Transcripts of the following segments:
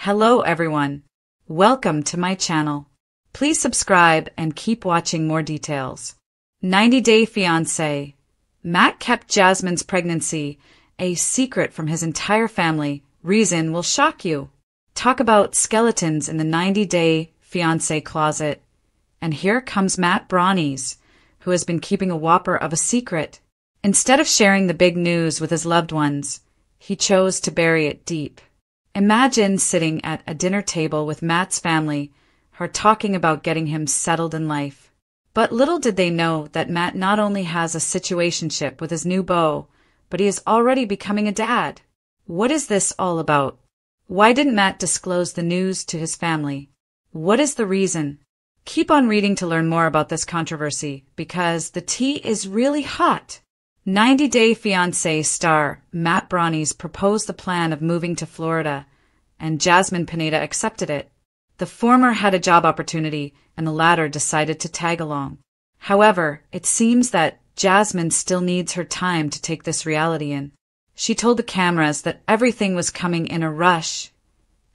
Hello everyone. Welcome to my channel. Please subscribe and keep watching more details. 90-Day Fiance. Matt kept Jasmine's pregnancy a secret from his entire family. Reason will shock you. Talk about skeletons in the 90-Day Fiance closet. And here comes Matt Brownies, who has been keeping a whopper of a secret. Instead of sharing the big news with his loved ones, he chose to bury it deep. Imagine sitting at a dinner table with Matt's family, her talking about getting him settled in life. But little did they know that Matt not only has a situationship with his new beau, but he is already becoming a dad. What is this all about? Why didn't Matt disclose the news to his family? What is the reason? Keep on reading to learn more about this controversy, because the tea is really hot. 90-Day Fiancé star Matt Brownies proposed the plan of moving to Florida, and Jasmine accepted it. The former had a job opportunity, and the latter decided to tag along. However, it seems that Jasmine still needs her time to take this reality in. She told the cameras that everything was coming in a rush,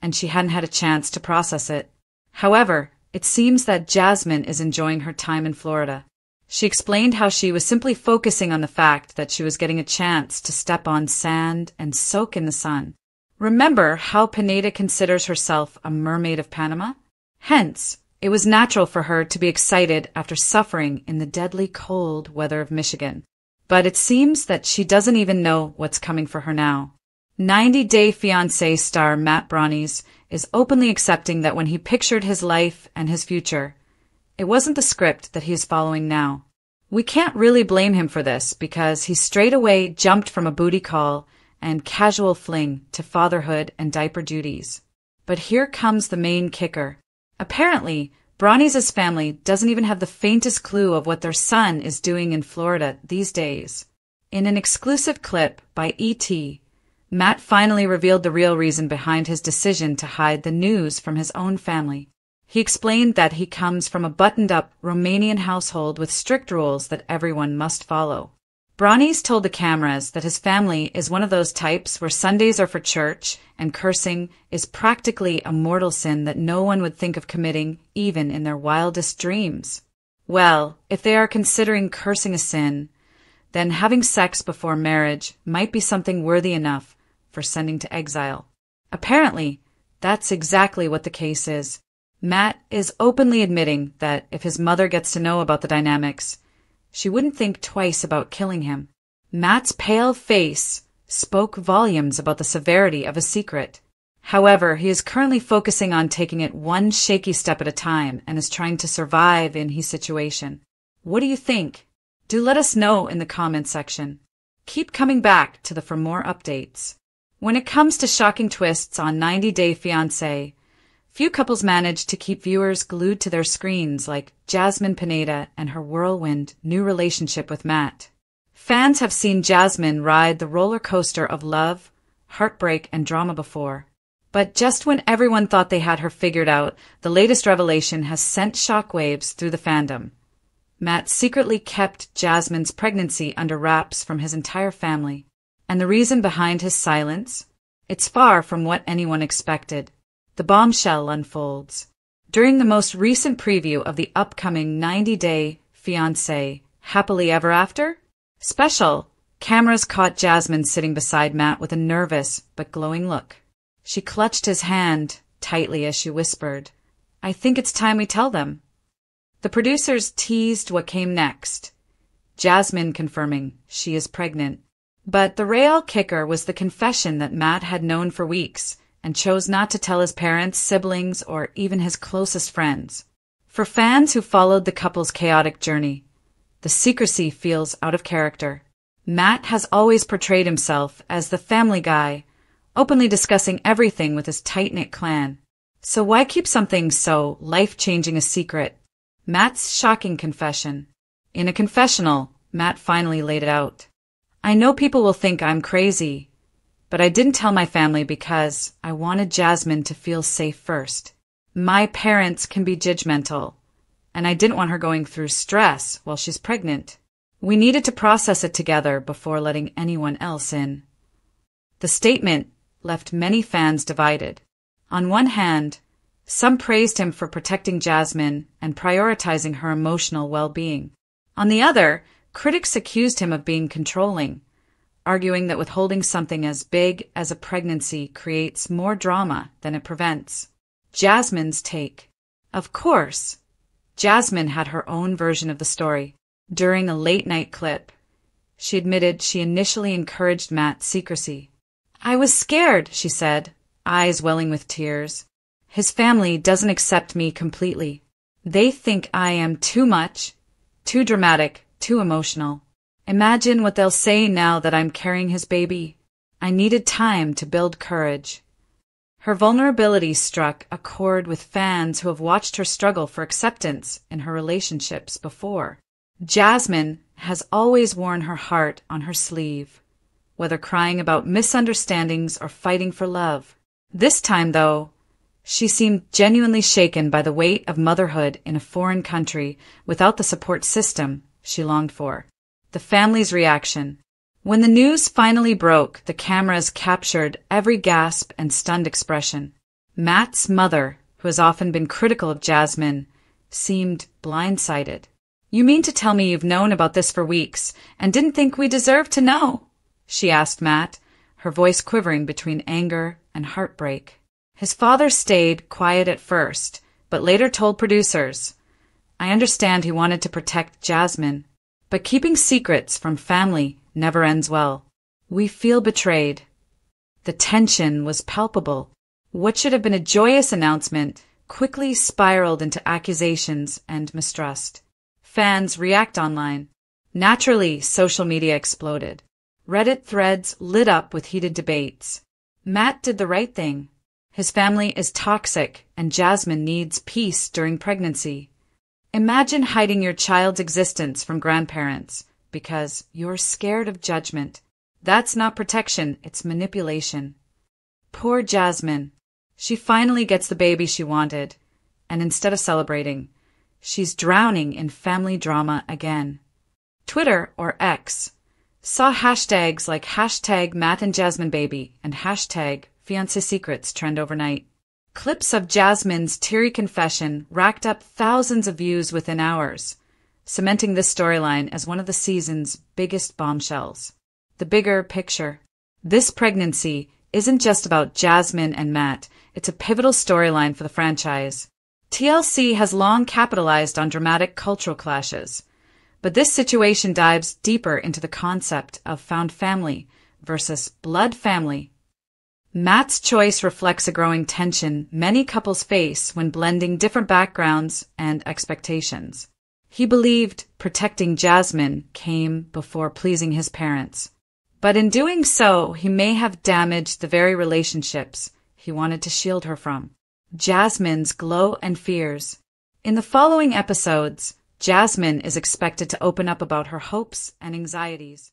and she hadn't had a chance to process it. However, it seems that Jasmine is enjoying her time in Florida. She explained how she was simply focusing on the fact that she was getting a chance to step on sand and soak in the sun. Remember how Pineda considers herself a mermaid of Panama? Hence, it was natural for her to be excited after suffering in the deadly cold weather of Michigan. But it seems that she doesn't even know what's coming for her now. 90-Day Fiancé star Matt Brownies is openly accepting that when he pictured his life and his future, it wasn't the script that he is following now. We can't really blame him for this because he straight away jumped from a booty call and casual fling to fatherhood and diaper duties. But here comes the main kicker. Apparently, Brownies' family doesn't even have the faintest clue of what their son is doing in Florida these days. In an exclusive clip by E.T., Matt finally revealed the real reason behind his decision to hide the news from his own family. He explained that he comes from a buttoned-up Romanian household with strict rules that everyone must follow. Brownies told the cameras that his family is one of those types where Sundays are for church and cursing is practically a mortal sin that no one would think of committing even in their wildest dreams. Well, if they are considering cursing a sin, then having sex before marriage might be something worthy enough for sending to exile. Apparently, that's exactly what the case is. Matt is openly admitting that if his mother gets to know about the dynamics, she wouldn't think twice about killing him. Matt's pale face spoke volumes about the severity of his secret. However, he is currently focusing on taking it one shaky step at a time and is trying to survive in his situation. What do you think? Do let us know in the comment section. Keep coming back to for more updates. When it comes to shocking twists on 90-Day Fiancé, few couples manage to keep viewers glued to their screens like Jasmine Pineda and her whirlwind new relationship with Matt. Fans have seen Jasmine ride the roller coaster of love, heartbreak, and drama before. But just when everyone thought they had her figured out, the latest revelation has sent shockwaves through the fandom. Matt secretly kept Jasmine's pregnancy under wraps from his entire family. And the reason behind his silence? It's far from what anyone expected. The bombshell unfolds. During the most recent preview of the upcoming 90-Day Fiancé Happily Ever After special, cameras caught Jasmine sitting beside Matt with a nervous but glowing look. She clutched his hand tightly as she whispered, "I think it's time we tell them." The producers teased what came next, Jasmine confirming she is pregnant. But the real kicker was the confession that Matt had known for weeks and chose not to tell his parents, siblings, or even his closest friends. For fans who followed the couple's chaotic journey, the secrecy feels out of character. Matt has always portrayed himself as the family guy, openly discussing everything with his tight-knit clan. So why keep something so life-changing a secret? Matt's shocking confession. In a confessional, Matt finally laid it out. "I know people will think I'm crazy, but I didn't tell my family because I wanted Jasmine to feel safe first. My parents can be judgmental, and I didn't want her going through stress while she's pregnant. We needed to process it together before letting anyone else in." The statement left many fans divided. On one hand, some praised him for protecting Jasmine and prioritizing her emotional well-being. On the other, critics accused him of being controlling, arguing that withholding something as big as a pregnancy creates more drama than it prevents. Jasmine's take. Of course, Jasmine had her own version of the story. During a late-night clip, she admitted she initially encouraged Matt's secrecy. "I was scared," she said, eyes welling with tears. "His family doesn't accept me completely. They think I am too much, too dramatic, too emotional. Imagine what they'll say now that I'm carrying his baby. I needed time to build courage." Her vulnerability struck a chord with fans who have watched her struggle for acceptance in her relationships before. Jasmine has always worn her heart on her sleeve, whether crying about misunderstandings or fighting for love. This time, though, she seemed genuinely shaken by the weight of motherhood in a foreign country without the support system she longed for. The family's reaction. When the news finally broke, the cameras captured every gasp and stunned expression. Matt's mother, who has often been critical of Jasmine, seemed blindsided. "You mean to tell me you've known about this for weeks and didn't think we deserved to know?" she asked Matt, her voice quivering between anger and heartbreak. His father stayed quiet at first, but later told producers, "I understand he wanted to protect Jasmine, but keeping secrets from family never ends well. We feel betrayed." The tension was palpable. What should have been a joyous announcement quickly spiraled into accusations and mistrust. Fans react online. Naturally, social media exploded. Reddit threads lit up with heated debates. Matt did the right thing. His family is toxic, and Jasmine needs peace during pregnancy. Imagine hiding your child's existence from grandparents because you're scared of judgment. That's not protection, it's manipulation. Poor Jasmine. She finally gets the baby she wanted, and instead of celebrating, she's drowning in family drama again. Twitter, or X, saw hashtags like hashtag Matt and Jasmine baby and hashtag Fiance secrets trend overnight. Clips of Jasmine's teary confession racked up thousands of views within hours, cementing this storyline as one of the season's biggest bombshells. The bigger picture. This pregnancy isn't just about Jasmine and Matt, it's a pivotal storyline for the franchise. TLC has long capitalized on dramatic cultural clashes, but this situation dives deeper into the concept of found family versus blood family. Matt's choice reflects a growing tension many couples face when blending different backgrounds and expectations. He believed protecting Jasmine came before pleasing his parents, but in doing so, he may have damaged the very relationships he wanted to shield her from. Jasmine's glow and fears. In the following episodes, Jasmine is expected to open up about her hopes and anxieties.